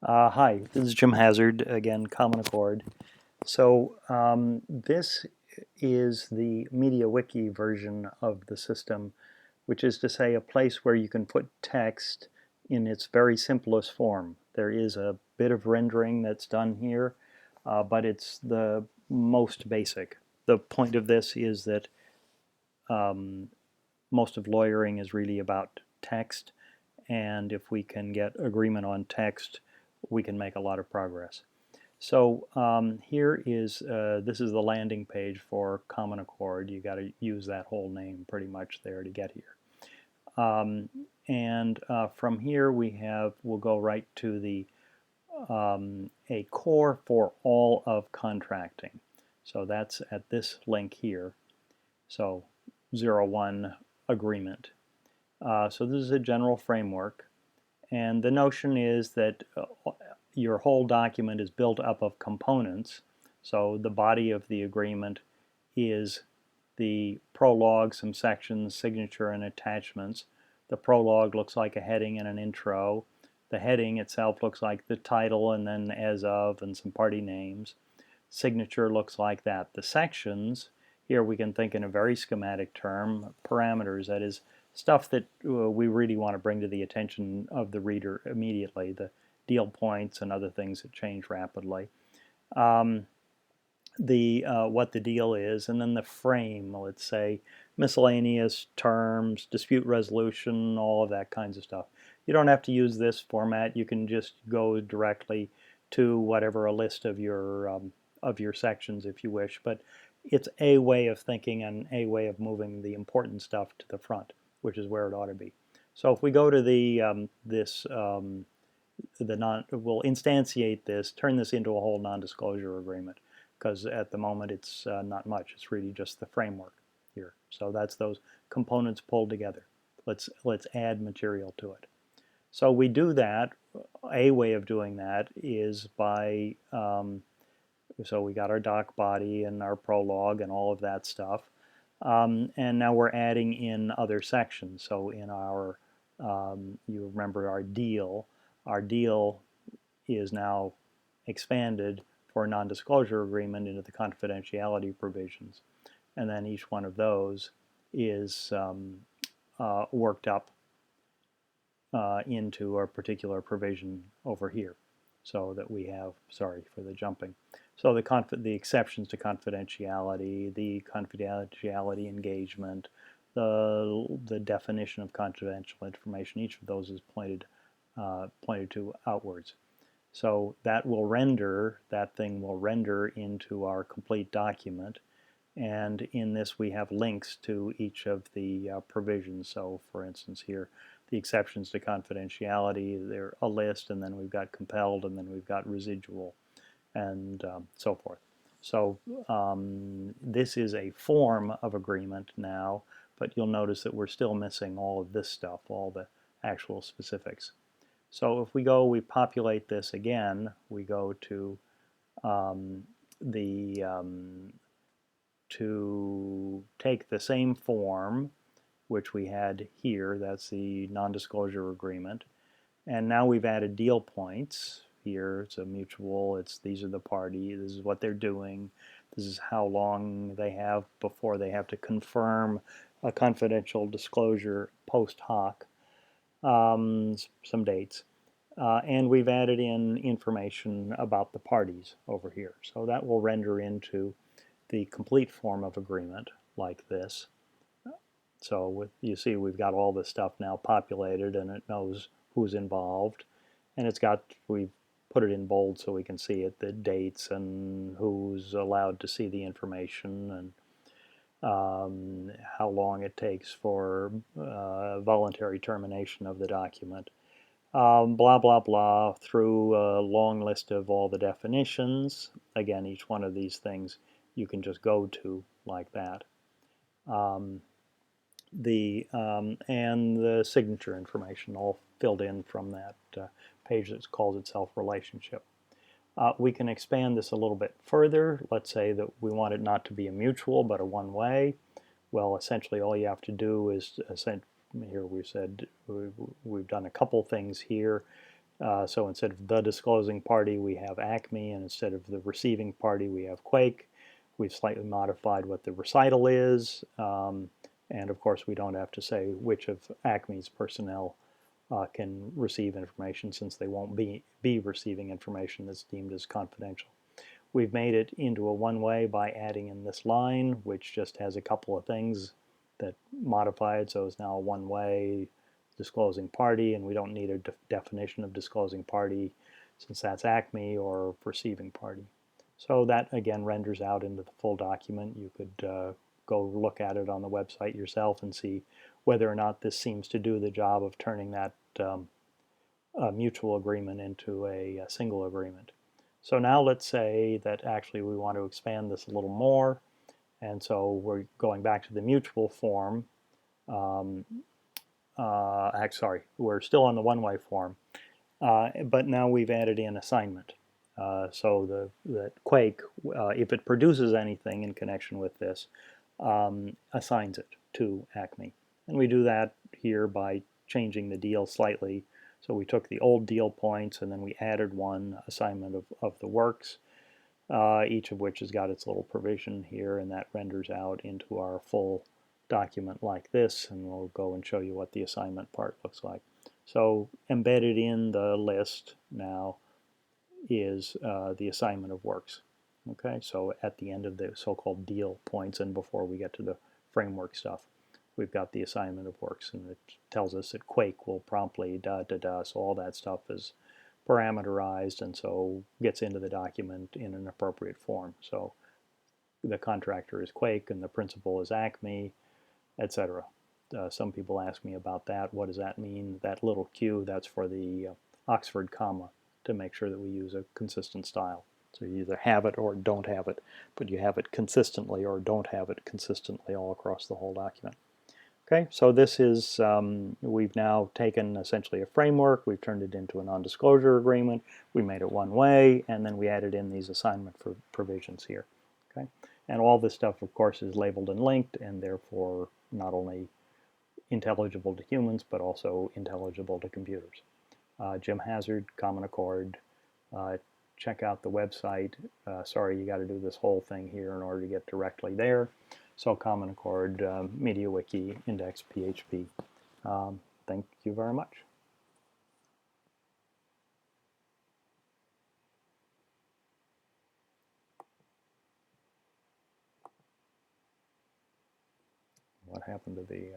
Hi, this is Jim Hazard, again, CommonAccord. This is the MediaWiki version of the system, which is to say a place where you can put text in its very simplest form. There is a bit of rendering that's done here, but it's the most basic. The point of this is that um, most of lawyering is really about text, and if we can get agreement on text, we can make a lot of progress. Here is, this is the landing page for CommonAccord. You got to use that whole name pretty much there to get here. From here we'll go right to the a core for all of contracting. So that's at this link here. So 01 agreement. So this is a general framework, and the notion is that your whole document is built up of components. So the body of the agreement is the prologue, some sections, signature, and attachments. The prologue looks like a heading and an intro. The heading itself looks like the title and then as of and some party names. Signature looks like that. The sections, here we can think in a very schematic term, parameters, that is stuff that we really want to bring to the attention of the reader immediately, the deal points and other things that change rapidly. What the deal is, and then the frame, let's say miscellaneous terms, dispute resolution, all of that kinds of stuff. You don't have to use this format. You can just go directly to whatever a list of your sections if you wish, but it's a way of thinking and a way of moving the important stuff to the front, which is where it ought to be. So if we go to we'll instantiate this, turn this into a whole non-disclosure agreement, because at the moment it's not much. It's really just the framework here. So that's those components pulled together. Let's add material to it. So we do that. A way of doing that is by so we got our doc body and our prologue and all of that stuff. And now we're adding in other sections. So in our, you remember our deal is now expanded for a non-disclosure agreement into the confidentiality provisions. And then each one of those is worked up into a particular provision over here. So that we have, sorry for the jumping. So the exceptions to confidentiality, the confidentiality engagement, the definition of confidential information, each of those is pointed to outwards. So that thing will render into our complete document, and in this we have links to each of the provisions. So for instance here, the exceptions to confidentiality, they're a list, and then we've got compelled, and then we've got residual, and so forth. So this is a form of agreement now, but you'll notice that we're still missing all of this stuff, all the actual specifics. So if we populate this again, we go to to take the same form which we had here, that's the non-disclosure agreement, and now we've added deal points. Here it's a mutual, these are the party, this is what they're doing, this is how long they have before they have to confirm a confidential disclosure post hoc, some dates. And we've added in information about the parties over here. So that will render into the complete form of agreement like this. So you see we've got all this stuff now populated, and it knows who's involved. And we've put it in bold so we can see it, the dates and who's allowed to see the information, and how long it takes for voluntary termination of the document. Blah, blah, blah, through a long list of all the definitions. Again, each one of these things you can just go to like that. And the signature information all filled in from that page that calls itself relationship. We can expand this a little bit further. Let's say that we want it not to be a mutual but a one-way. Well, essentially all you have to do is, here we've done a couple things here. So instead of the disclosing party, we have Acme, and instead of the receiving party, we have Quake. We've slightly modified what the recital is, and of course we don't have to say which of Acme's personnel can receive information, since they won't be receiving information that's deemed as confidential. We've made it into a one-way by adding in this line, which just has a couple of things that modify it, so it's now a one-way disclosing party, and we don't need a definition of disclosing party since that's Acme or receiving party. So that again renders out into the full document. You could go look at it on the website yourself and see whether or not this seems to do the job of turning that mutual agreement into a single agreement. So now let's say that actually we want to expand this a little more, and so we're going back to the mutual form. Sorry, we're still on the one-way form, but now we've added in assignment. So the Quake, if it produces anything in connection with this, assigns it to Acme. And we do that here by changing the deal slightly. So we took the old deal points and then we added one assignment of the works, each of which has got its little provision here, and that renders out into our full document like this, and we'll go and show you what the assignment part looks like. So embedded in the list now is the assignment of works. Okay, so at the end of the so-called deal points and before we get to the framework stuff, we've got the assignment of works, and it tells us that Quake will promptly so all that stuff is parameterized and so gets into the document in an appropriate form. So the contractor is Quake and the principal is Acme, etc. Some people ask me about that. What does that mean? That little Q, that's for the Oxford comma, to make sure that we use a consistent style. So you either have it or don't have it, but you have it consistently or don't have it consistently all across the whole document. Okay, so this is, we've now taken essentially a framework, we've turned it into a non-disclosure agreement, we made it one way, and then we added in these assignment provisions here. Okay, and all this stuff, of course, is labeled and linked, and therefore not only intelligible to humans, but also intelligible to computers. Jim Hazard, CommonAccord. Check out the website. Sorry, you got to do this whole thing here in order to get directly there. So CommonAccord, MediaWiki, Index PHP. Thank you very much. What happened to the